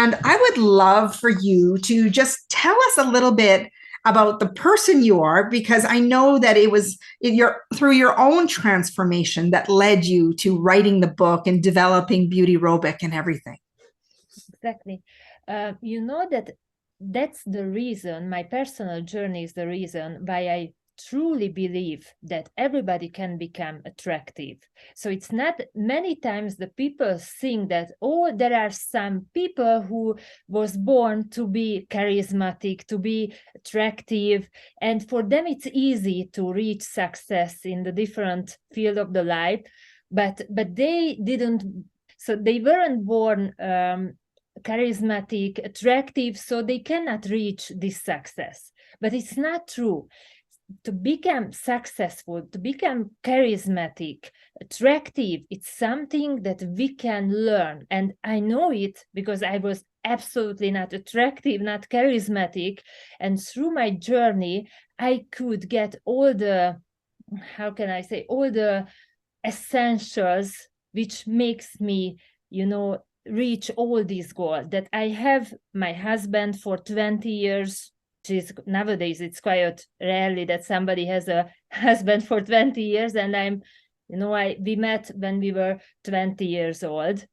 And I would love for you to just tell us a little bit about the person you are, because I know that it was through your own transformation that led you to writing the book and developing Beautyrobic and everything. Exactly. You know that's the reason, my personal journey is the reason why I truly believe that everybody can become attractive. So it's not, many times the people think that, oh, there are some people who was born to be charismatic, to be attractive, and for them it's easy to reach success in the different field of the life, but they didn't, so they weren't born charismatic, attractive, so they cannot reach this success. But it's not true. To become successful, to become charismatic, attractive, it's something that we can learn. And I know it because I was absolutely not attractive, not charismatic. And through my journey, I could get all the, how can I say, all the essentials which makes me, reach all these goals. That I have my husband for 20 years. Nowadays it's quite rarely that somebody has a husband for 20 years, and we met when we were 20 years old.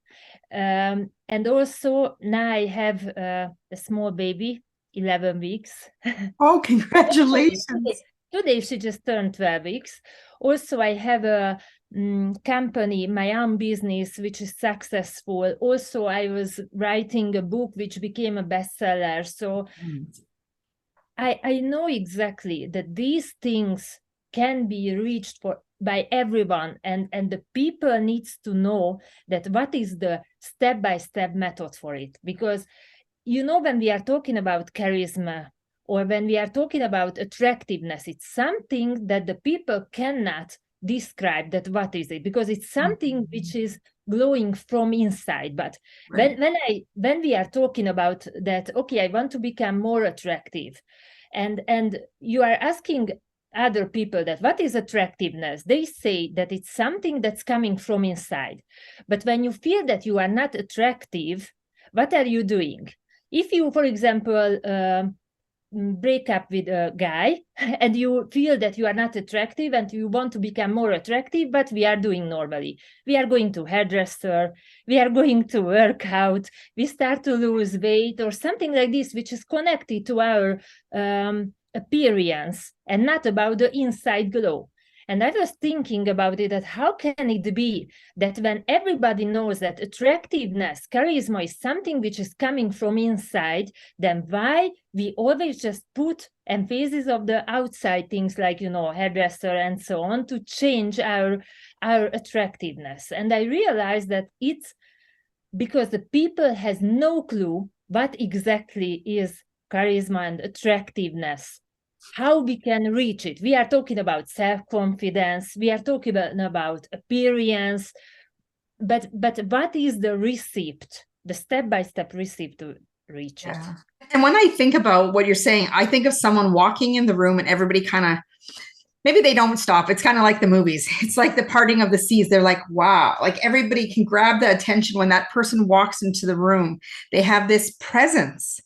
And also now I have a small baby, 11 weeks. Oh, congratulations. Today she just turned 12 weeks. Also, I have a company, my own business, which is successful. Also, I was writing a book which became a bestseller. So I know exactly that these things can be reached by everyone, and the people needs to know that what is the step-by-step method for it. Because, when we are talking about charisma, or when we are talking about attractiveness, it's something that the people cannot describe that what is it, because it's something which is glowing from inside. But right. when we are talking about that, okay, I want to become more attractive, and you are asking other people that what is attractiveness, they say that it's something that's coming from inside. But when you feel that you are not attractive, what are you doing? If you, for example, break up with a guy and you feel that you are not attractive and you want to become more attractive, but we are doing normally. We are going to hairdresser, we are going to work out, we start to lose weight or something like this, which is connected to our appearance and not about the inside glow. And I was thinking about it, that how can it be that when everybody knows that attractiveness, charisma is something which is coming from inside, then why we always just put emphasis of the outside things like, hairdresser and so on to change our attractiveness? And I realized that it's because the people has no clue what exactly is charisma and attractiveness, how we can reach it. We are talking about self-confidence, we are talking about appearance, but what is the recipe, the step-by-step recipe to reach it? And when I think about what you're saying, I think of someone walking in the room and everybody kind of, maybe they don't stop. It's kind of like the movies. It's like the parting of the seas. They're like, wow, like everybody can grab the attention when that person walks into the room. They have this presence.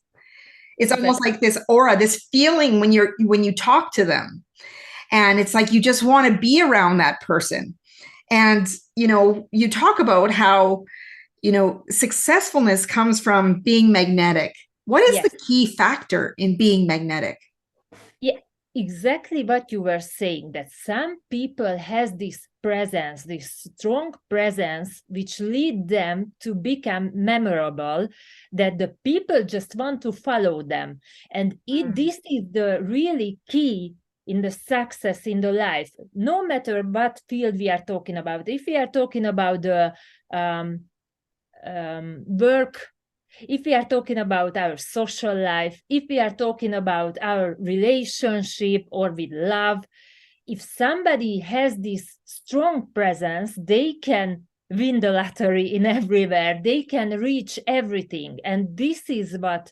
It's almost like this aura, this feeling when you talk to them. And it's like you just want to be around that person. And, you talk about how, successfulness comes from being magnetic. What is the key factor in being magnetic? Yeah, exactly what you were saying, that some people has this presence, this strong presence, which lead them to become memorable, that the people just want to follow them. And this is the really key in the success in the life, no matter what field we are talking about. If we are talking about the work, if we are talking about our social life, if we are talking about our relationship or with love, if somebody has this strong presence, they can win the lottery in everywhere. They can reach everything. And this is what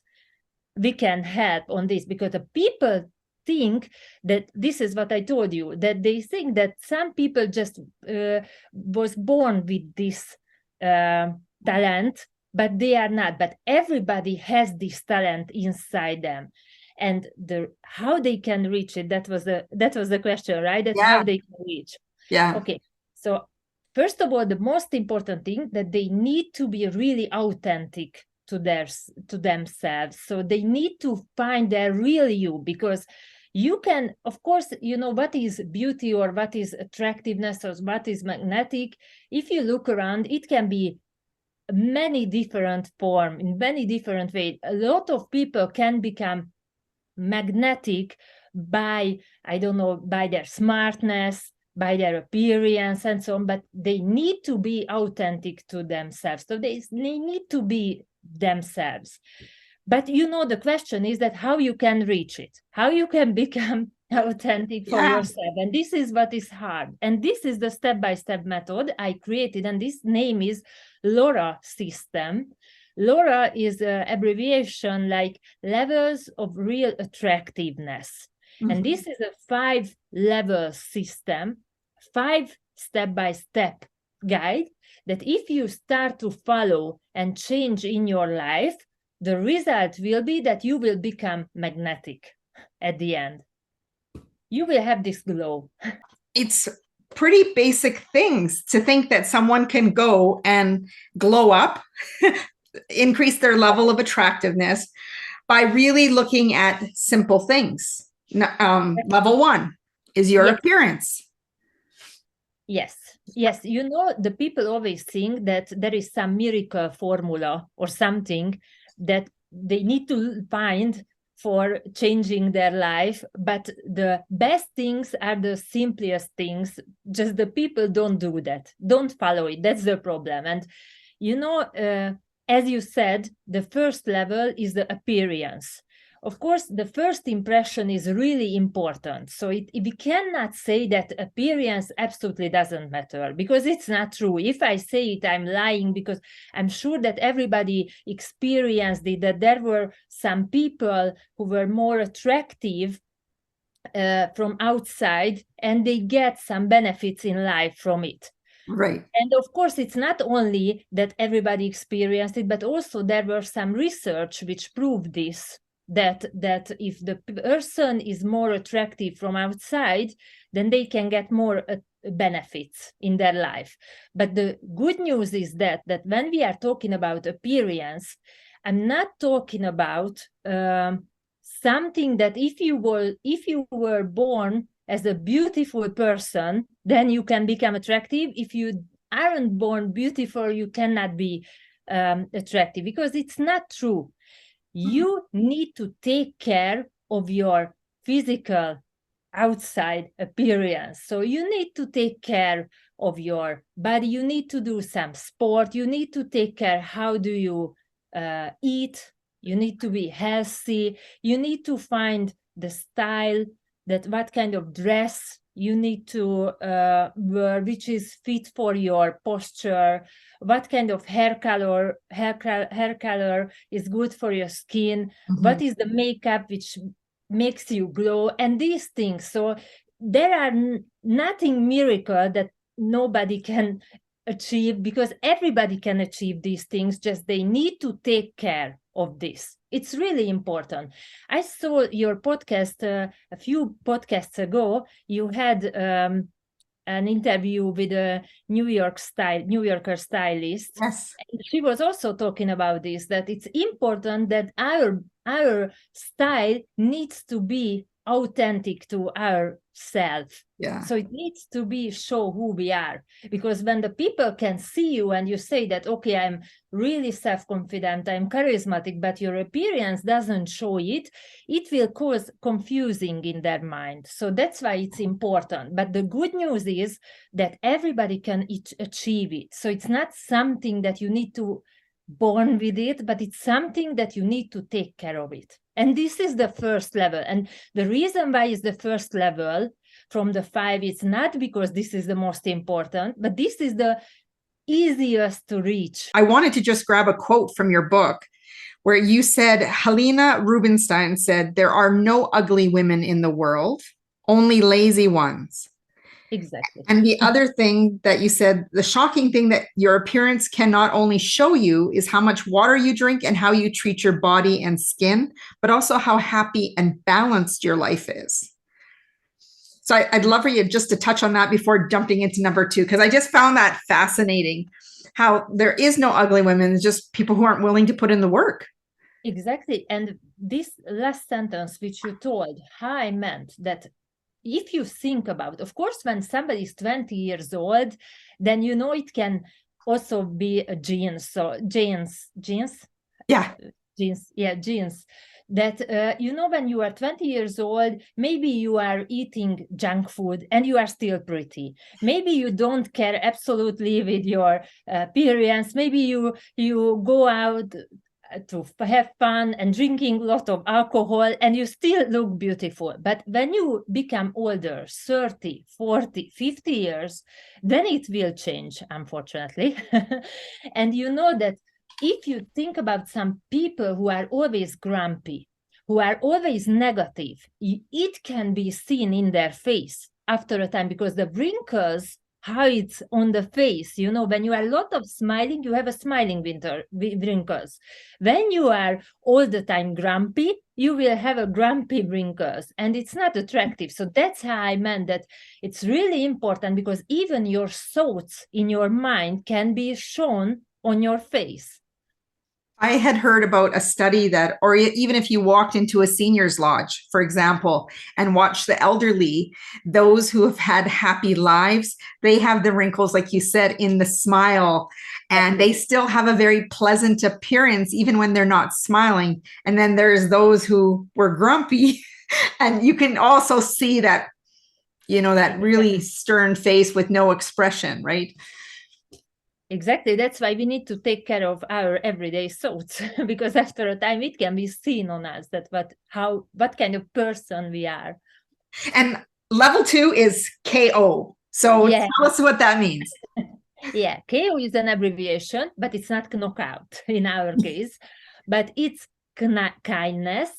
we can help on this, because the people think that this is what I told you, that they think that some people just was born with this talent, but they are not. But everybody has this talent inside them. And how they can reach it, that was the question, right? That's how they can reach. Yeah. Okay. So first of all, the most important thing, that they need to be really authentic to themselves. So they need to find their real you, because you can, of course, what is beauty or what is attractiveness or what is magnetic. If you look around, it can be many different forms, in many different ways. A lot of people can become magnetic by, I don't know, by their smartness, by their appearance and so on, but they need to be authentic to themselves. So they need to be themselves. But the question is that how you can reach it, how you can become authentic for yourself. And this is what is hard. And this is the step-by-step method I created. And this name is LAURA system. LAURA is an abbreviation like levels of real attractiveness. Mm-hmm. And this is a 5-level system, 5 step-by-step guide that if you start to follow and change in your life, the result will be that you will become magnetic at the end. You will have this glow. It's pretty basic things to think that someone can go and glow up, increase their level of attractiveness by really looking at simple things. Level 1 is your appearance. Yes. The people always think that there is some miracle formula or something that they need to find for changing their life, but the best things are the simplest things. Just the people don't do that, don't follow it. That's the problem. And as you said, the first level is the appearance. Of course, the first impression is really important. So we cannot say that appearance absolutely doesn't matter, because it's not true. If I say it, I'm lying, because I'm sure that everybody experienced it, that there were some people who were more attractive from outside, and they get some benefits in life from it. Right. And of course, it's not only that everybody experienced it, but also there were some research which proved this. That if the person is more attractive from outside, then they can get more benefits in their life. But the good news is that when we are talking about appearance, I'm not talking about something that if you were born as a beautiful person, then you can become attractive. If you aren't born beautiful, you cannot be attractive, because it's not true. You need to take care of your physical outside appearance. So you need to take care of your body. You need to do some sport. You need to take care how do you eat. You need to be healthy. You need to find the style, that what kind of dress you need to wear, which is fit for your posture, what kind of hair color is good for your skin, what is the makeup which makes you glow, and these things. So there are nothing miracle that nobody can achieve, because everybody can achieve these things, just they need to take care of this. It's really important. I saw your podcast a few podcasts ago. You had an interview with a New Yorker stylist. Yes. And she was also talking about this, that it's important that our style needs to be authentic to ourselves. Yeah. So it needs to be show who we are, because when the people can see you and you say that, okay, I'm really self-confident, I'm charismatic, but your appearance doesn't show it, it will cause confusing in their mind. So that's why it's important. But the good news is that everybody can achieve it. So it's not something that you need to born with it, but it's something that you need to take care of it. And this is the first level. And the reason why it's the first level from the 5, it's not because this is the most important, but this is the easiest to reach. I wanted to just grab a quote from your book where you said, Helena Rubinstein said, there are no ugly women in the world, only lazy ones. Exactly. And the other thing that you said, the shocking thing that your appearance can not only show you is how much water you drink and how you treat your body and skin, but also how happy and balanced your life is. So I'd love for you just to touch on that before jumping into number two, because I just found that fascinating, how there is no ugly women, it's just people who aren't willing to put in the work. Exactly. And this last sentence, which you told, how I meant that if you think about, of course, when somebody is 20 years old, then you know it can also be a genes. So genes. Yeah. Genes. That, you know, when you are 20 years old, maybe you are eating junk food and you are still pretty. Maybe you don't care absolutely with your appearance. Maybe you go out to have fun and drinking a lot of alcohol and you still look beautiful. But when you become older, 30, 40, 50 years, then it will change, unfortunately. And you know that if you think about some people who are always grumpy, who are always negative, it can be seen in their face after a time, because the wrinkles, how it's on the face, you know, when you are a lot of smiling, you have a smiling wrinkles. When you are all the time grumpy, you will have a grumpy wrinkles, and it's not attractive. So that's how I meant that it's really important, because even your thoughts in your mind can be shown on your face. I had heard about a study that, or even if you walked into a seniors lodge, for example, and watched the elderly, those who have had happy lives, they have the wrinkles, like you said, in the smile, and they still have a very pleasant appearance, even when they're not smiling. And then there's those who were grumpy, and you can also see that, you know, that really stern face with no expression, right? Exactly. That's why we need to take care of our everyday thoughts, because after a time it can be seen on us that what kind of person we are. And level 2 is KO. So tell us what that means. Yeah, KO is an abbreviation, but it's not knockout in our case, but it's kindness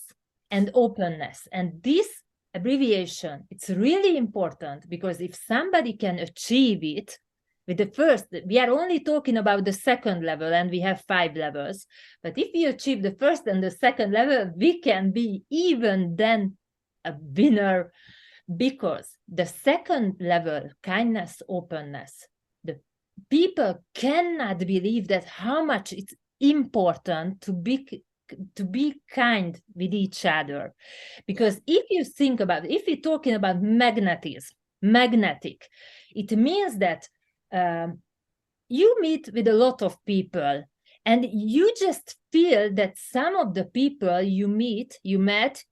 and openness. And this abbreviation, it's really important, because if somebody can achieve it, with the first, we are only talking about the second level, and we have 5 levels. But if we achieve the first and the second level, we can be even then a winner, because the second level, kindness, openness, the people cannot believe that how much it's important to be kind with each other. Because if you think about it, if we're talking about magnetic, it means that you meet with a lot of people, and you just feel that some of the people you met,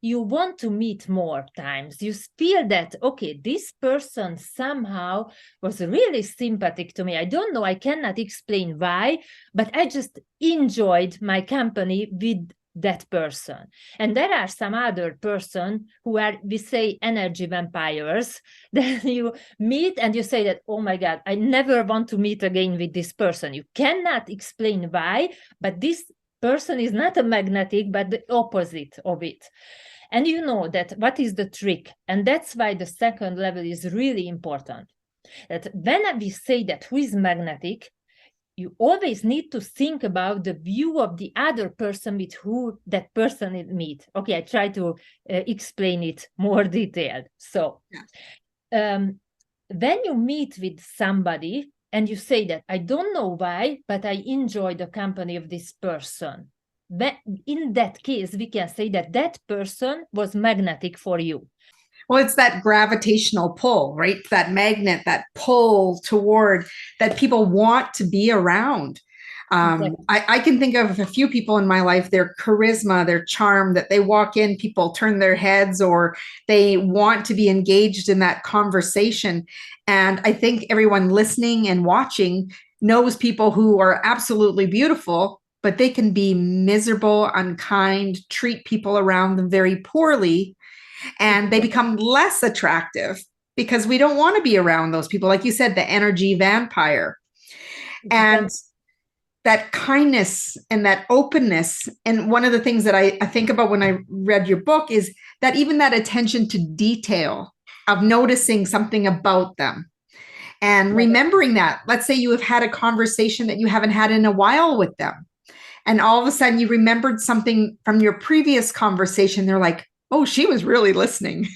you want to meet more times. You feel that, okay, this person somehow was really sympathetic to me. I don't know, I cannot explain why, but I just enjoyed my company with that person. And there are some other person who are, we say, energy vampires, that you meet and you say that, oh my God, I never want to meet again with this person. You cannot explain why, but this person is not a magnetic, but the opposite of it. And you know that what is the trick? And that's why the second level is really important. That when we say that who is magnetic, you always need to think about the view of the other person with who that person meet. Okay, I try to explain it more detailed. So when you meet with somebody and you say that, I don't know why, but I enjoy the company of this person, in that case, we can say that that person was magnetic for you. Well, it's that gravitational pull, right? That magnet, that pull toward that people want to be around. Exactly. I can think of a few people in my life, their charisma, their charm, that they walk in, people turn their heads, or they want to be engaged in that conversation. And I think everyone listening and watching knows people who are absolutely beautiful, but they can be miserable, unkind, treat people around them very poorly, and they become less attractive because we don't want to be around those people. Like you said, the energy vampire. And that kindness and that openness. And one of the things that I think about when I read your book is that even that attention to detail of noticing something about them, and remembering that. Let's say you have had a conversation that you haven't had in a while with them. And all of a sudden you remembered something from your previous conversation. They're like, oh, she was really listening.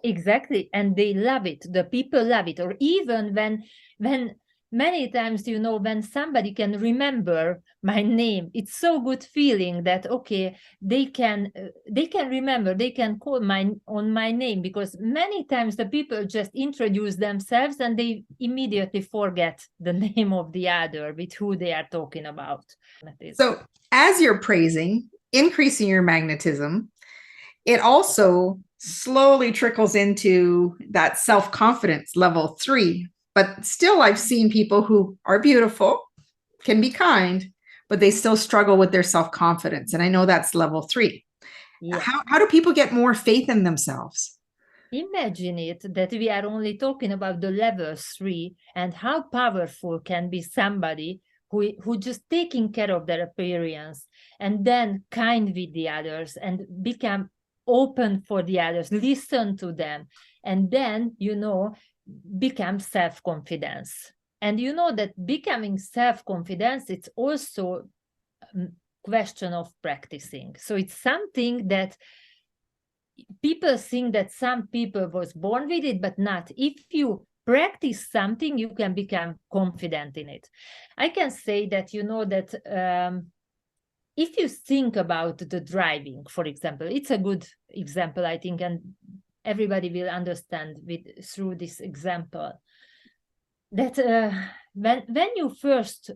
Exactly. And they love it. The people love it. Or even when many times, you know, when somebody can remember my name, it's so good feeling that, okay, they can remember, they can call on my name, because many times the people just introduce themselves and they immediately forget the name of the other with who they are talking about. So as you're praising, increasing your magnetism, it also slowly trickles into that self-confidence level 3. But still, I've seen people who are beautiful, can be kind, but they still struggle with their self-confidence. And I know that's level 3. Yeah. How do people get more faith in themselves? Imagine it that we are only talking about the level 3, and how powerful can be somebody who just taking care of their appearance and then kind with the others and become open for the others, listen to them, and then, you know, become self-confidence. And you know that becoming self-confidence, it's also a question of practicing. So it's something that people think that some people was born with it, but not. If you practice something, you can become confident in it. I can say that, you know, that if you think about the driving, for example, it's a good example, I think, and everybody will understand through this example, that when you first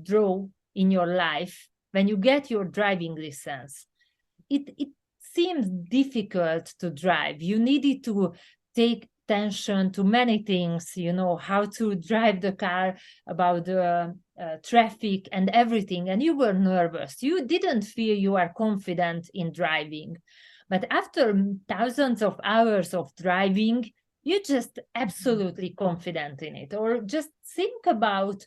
drove in your life, when you get your driving license, it seems difficult to drive. You needed to take attention to many things, you know, how to drive the car, about the traffic and everything, and you were nervous. You didn't feel you are confident in driving. But after thousands of hours of driving, you're just absolutely confident in it. Or just think about,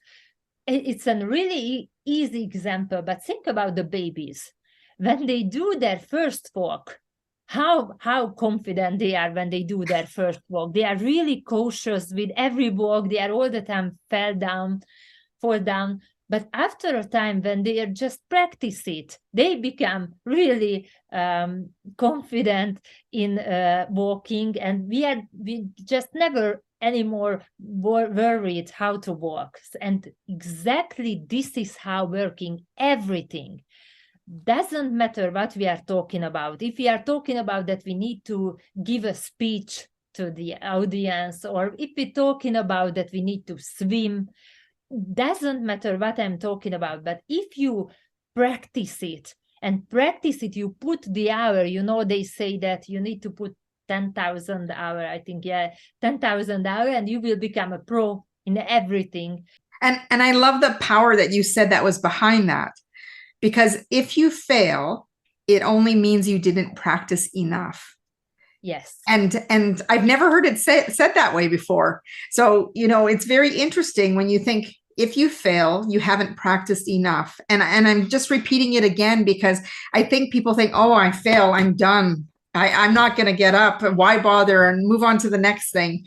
it's a really easy example, but think about the babies. When they do their first walk, how confident they are when they do their first walk. They are really cautious with every walk. They are all the time fall down. But after a time, when they are just practice it, they become really confident in walking, and we just never anymore worried how to walk. And exactly this is how working everything. Doesn't matter what we are talking about. If we are talking about that we need to give a speech to the audience, or if we're talking about that we need to swim, doesn't matter what I'm talking about. But if you practice it, you put the hour, you know, they say that you need to put 10,000 hours, I think, 10,000 hours, and you will become a pro in everything. And I love the power that you said that was behind that. Because if you fail, it only means you didn't practice enough. Yes. And I've never heard it said that way before. So, you know, it's very interesting when you think, if you fail, you haven't practiced enough. And I'm just repeating it again, because I think people think, oh, I fail, I'm done. I'm not going to get up. Why bother, and move on to the next thing.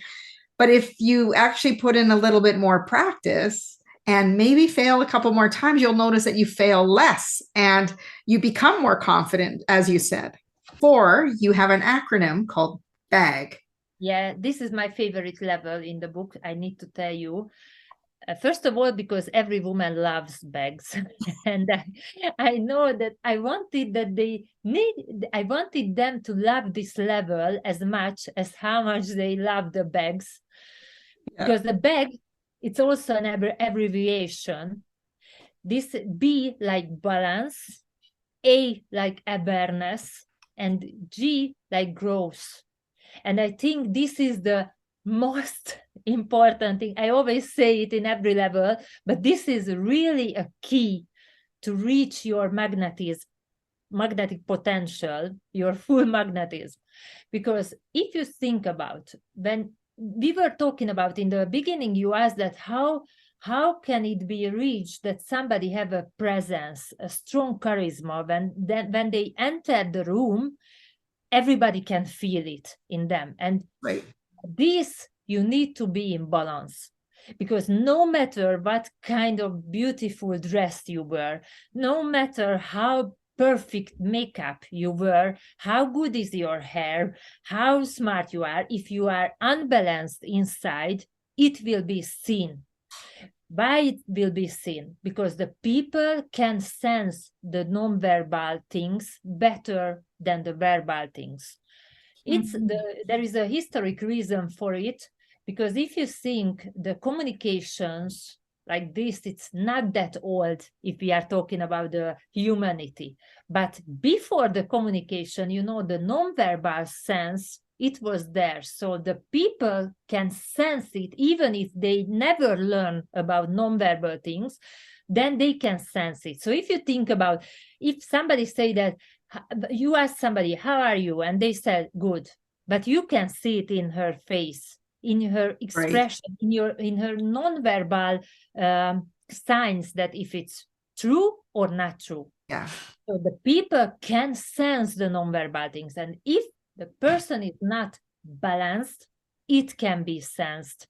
But if you actually put in a little bit more practice, and maybe fail a couple more times, you'll notice that you fail less and you become more confident, as you said. 4, you have an acronym called BAG. Yeah, this is my favorite level in the book, I need to tell you. First of all, because every woman loves bags. And I know that I wanted them to love this level as much as how much they love the bags. Yeah. Because the bag, it's also an abbreviation. This B like balance, A like awareness, and G like growth. And I think this is the most important thing. I always say it in every level, but this is really a key to reach your magnetic potential, your full magnetism. Because if you think about, when we were talking about in the beginning, you asked that how can it be reached that somebody have a presence, a strong charisma, when they enter the room, everybody can feel it in them. And right. This, you need to be in balance. Because no matter what kind of beautiful dress you wear, no matter how perfect makeup you wear, how good is your hair, how smart you are, if you are unbalanced inside, it will be seen. Why it will be seen? Because the people can sense the non-verbal things better than the verbal things. There is a historic reason for it, because if you think the communications like this, it's not that old if we are talking about the humanity. But before the communication, the non-verbal sense, it was there. So the people can sense it, even if they never learn about non-verbal things, then they can sense it. So if you think about, if somebody say that, you ask somebody, how are you? And they said, good. But you can see it in her face, in her expression, right, in her non-verbal signs, that if it's true or not true. Yeah. So the people can sense the non-verbal things. And if the person is not balanced, it can be sensed.